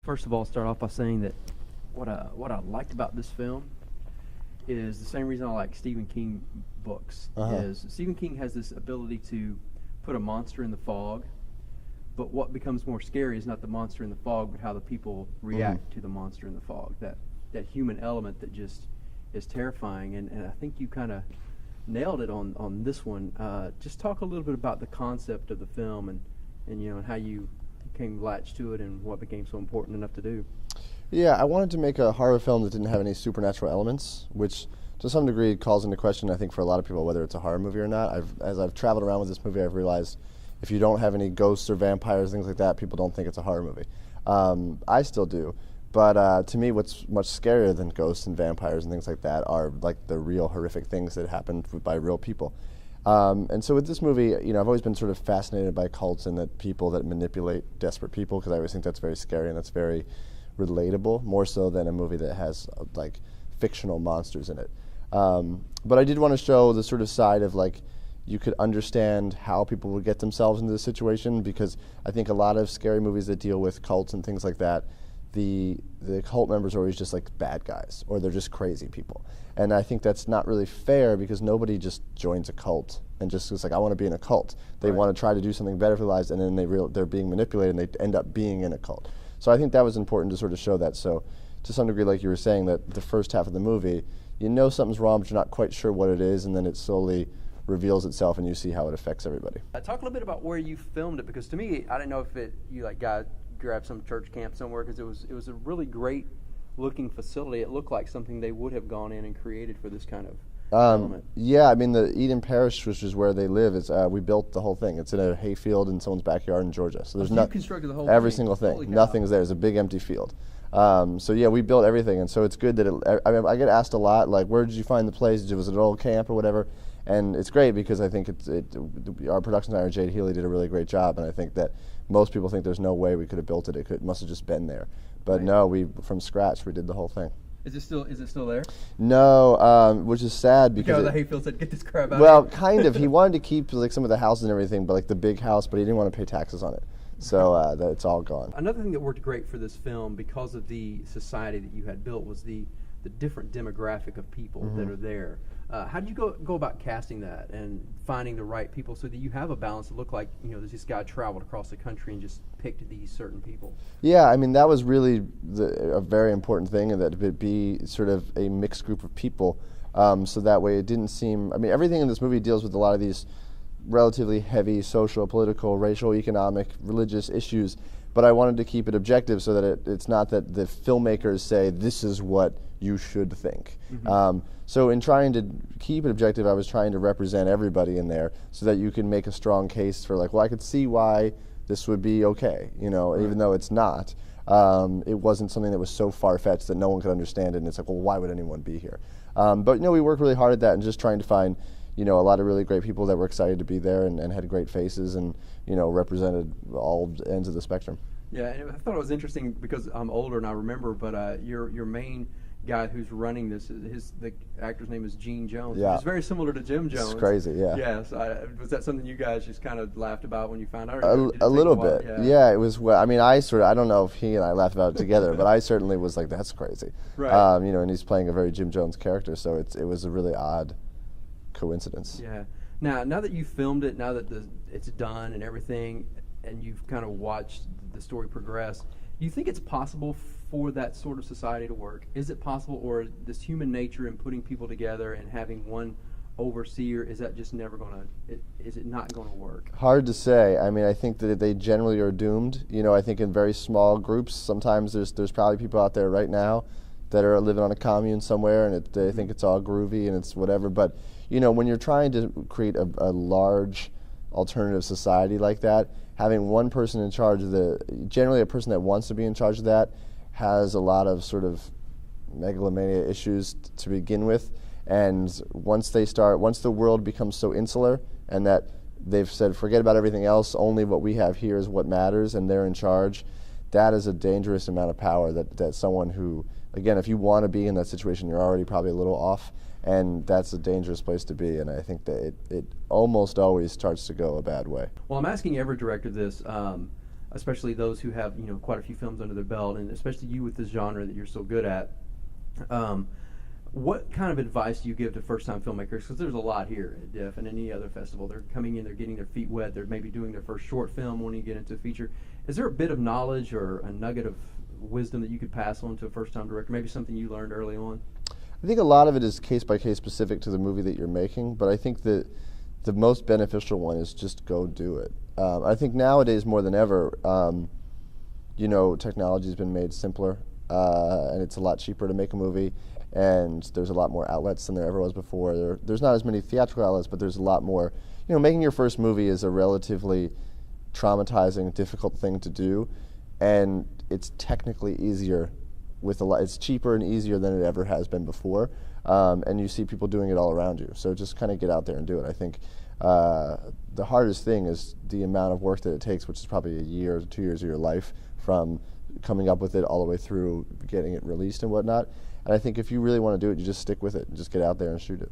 First of all, start off by saying that what I liked about this film is the same reason I like Stephen King books. Is Stephen King has this ability to put a monster in the fog, but what becomes more scary is not the monster in the fog, but how the people react to the monster in the fog. That human element that just is terrifying, and I think you kind of nailed it on this one. Just talk a little bit about the concept of the film and how you came latched to it and what became so important enough to do. Yeah, I wanted to make a horror film that didn't have any supernatural elements, which to some degree calls into question, I think, for a lot of people, whether it's a horror movie or not. As I've traveled around with this movie, I've realized if you don't have any ghosts or vampires, things like that, people don't think it's a horror movie. I still do. But to me, what's much scarier than ghosts and vampires and things like that are like the real horrific things that happened by real people. And so with this movie, I've always been sort of fascinated by cults and that people that manipulate desperate people, because I always think that's very scary and that's very relatable, more so than a movie that has like fictional monsters in it. But I did want to show the sort of side of like you could understand how people would get themselves into this situation, because I think a lot of scary movies that deal with cults and things like that, the cult members are always just like bad guys, or they're just crazy people. And I think that's not really fair, because nobody just joins a cult and just is like, I want to be in a cult. They want to try to do something better for their lives, and then they're being manipulated and they end up being in a cult. So I think that was important to sort of show that. So to some degree, like you were saying, that the first half of the movie, something's wrong, but you're not quite sure what it is, and then it slowly reveals itself and you see how it affects everybody. Talk a little bit about where you filmed it, because to me, I didn't know if you like grabbed some church camp somewhere, because it was a really great looking facility. It looked like something they would have gone in and created for this kind of element. Yeah, I mean, the Eden Parish, which is where they live, is we built the whole thing. It's in a hayfield in someone's backyard in Georgia. So there's you constructed the whole every thing? single thing. Holy cow. Nothing's there. It's a big empty field. So yeah, we built everything, and so it's good that I get asked a lot, like, where did you find the place? Was it an old camp or whatever? And it's great, because I think our production designer, Jade Healy, did a really great job, and I think that most people think there's no way we could have built it. It must have just been there. But no, from scratch, we did the whole thing. Is it still there? No, which is sad, because the hayfield said, "Get this crap out." Well, kind of. He wanted to keep like some of the houses and everything, but like the big house, but he didn't want to pay taxes on it. So it's all gone. Another thing that worked great for this film, because of the society that you had built, was the different demographic of people that are there. How did you go about casting that and finding the right people so that you have a balance that looked like, this guy traveled across the country and just picked these certain people? Yeah, I mean, that was really a very important thing, and that it be sort of a mixed group of people, so that way it didn't seem, I mean, everything in this movie deals with a lot of these relatively heavy social, political, racial, economic, religious issues, but I wanted to keep it objective so that it's not that the filmmakers say, this is what you should think. So in trying to keep it objective, I was trying to represent everybody in there so that you can make a strong case for like, well, I could see why this would be okay, even though it's not. It wasn't something that was so far-fetched that no one could understand it, and it's like, well, why would anyone be here? But we worked really hard at that, and just trying to find a lot of really great people that were excited to be there and had great faces and, represented all ends of the spectrum. Yeah, and I thought it was interesting because I'm older and I remember, but your main guy who's running this, the actor's name is Gene Jones, which is very similar to Jim Jones. It's crazy, yeah. Yeah, so was that something you guys just kind of laughed about when you found out? A little bit, yeah. It was. I mean, I don't know if he and I laughed about it together, but I certainly was like, that's crazy. Right. And he's playing a very Jim Jones character, so it was a really odd coincidence. Yeah. Now that you filmed it, now that it's done and everything, and you've kind of watched the story progress, do you think it's possible for that sort of society to work? Is it possible, or this human nature in putting people together and having one overseer, is that just never going to, is it not going to work? Hard to say. I mean, I think that they generally are doomed. I think in very small groups, sometimes there's probably people out there right now that are living on a commune somewhere, and they think it's all groovy and it's whatever. But, when you're trying to create a large alternative society like that, having one person in charge of generally a person that wants to be in charge of that has a lot of sort of megalomania issues to begin with, and once the world becomes so insular and that they've said, forget about everything else, only what we have here is what matters, and they're in charge, that is a dangerous amount of power that someone who, again, if you want to be in that situation, you're already probably a little off, and that's a dangerous place to be, and I think that it almost always starts to go a bad way. Well, I'm asking every director this. especially those who have quite a few films under their belt, and especially you with this genre that you're so good at. What kind of advice do you give to first-time filmmakers? Because there's a lot here at DIFF and any other festival. They're coming in, they're getting their feet wet, they're maybe doing their first short film, wanting to get into a feature. Is there a bit of knowledge or a nugget of wisdom that you could pass on to a first-time director, maybe something you learned early on? I think a lot of it is case-by-case specific to the movie that you're making, but I think that the most beneficial one is just go do it. I think nowadays more than ever, technology has been made simpler, and it's a lot cheaper to make a movie, and there's a lot more outlets than there ever was before. There's not as many theatrical outlets, but there's a lot more. Making your first movie is a relatively traumatizing, difficult thing to do, and it's technically easier it's cheaper and easier than it ever has been before, and you see people doing it all around you. So just kind of get out there and do it. I think the hardest thing is the amount of work that it takes, which is probably a year or 2 years of your life, from coming up with it all the way through getting it released and whatnot. And I think if you really want to do it, you just stick with it and just get out there and shoot it.